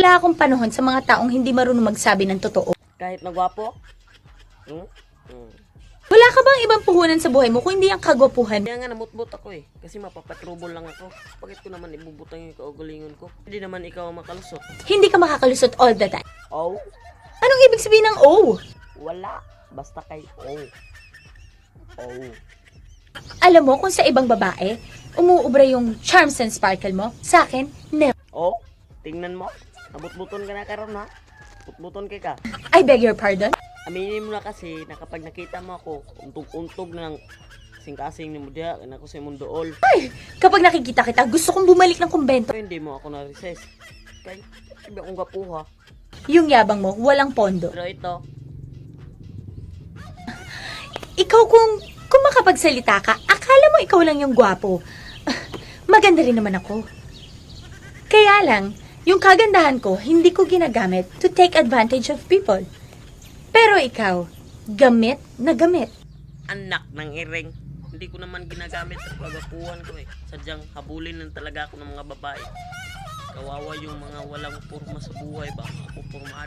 wala akong panahon sa mga taong hindi marunong magsabi ng totoo. Kahit na gwapo? Wala ka bang ibang puhunan sa buhay mo kung hindi ang kagwapuhan? Kaya nga namutbot ako eh. Kasi mapapatrubol lang ako. Bakit ko naman ibubutang yung kaugalingon ko? Hindi naman ikaw ang makalusot. Hindi ka makakalusot all the time. Oh? Anong ibig sabihin ng oh? Wala. Basta kay oh. Oh. Alam mo kung sa ibang babae, umuubra yung charms and sparkle mo, sa akin, never. Oh? Tingnan mo. Nabutbuton ka na karon ha? Butbuton ka. I beg your pardon? Aminin mo na kasi na kapag nakita mo ako, untog-untog ng kasing-kasing ni mo diya, ako sa imong dool. Ay, kapag nakikita kita, gusto kong bumalik ng kumbento. Pero hindi mo ako na-recess. Kaya, sabi akong gapuha. Yung yabang mo, walang pondo. Pero ito, Ikaw kung makapagsalita ka, akala mo ikaw lang yung gwapo. Maganda rin naman ako. Kaya lang, yung kagandahan ko, hindi ko ginagamit to take advantage of people. Pero ikaw, gamit na gamit. anak ng iring. Hindi ko naman ginagamit sa pagapuhan ko eh. Sadyang habulin lang talaga ako ng mga babae. Kawawa yung mga walang purma sa buhay ba? Ako purma.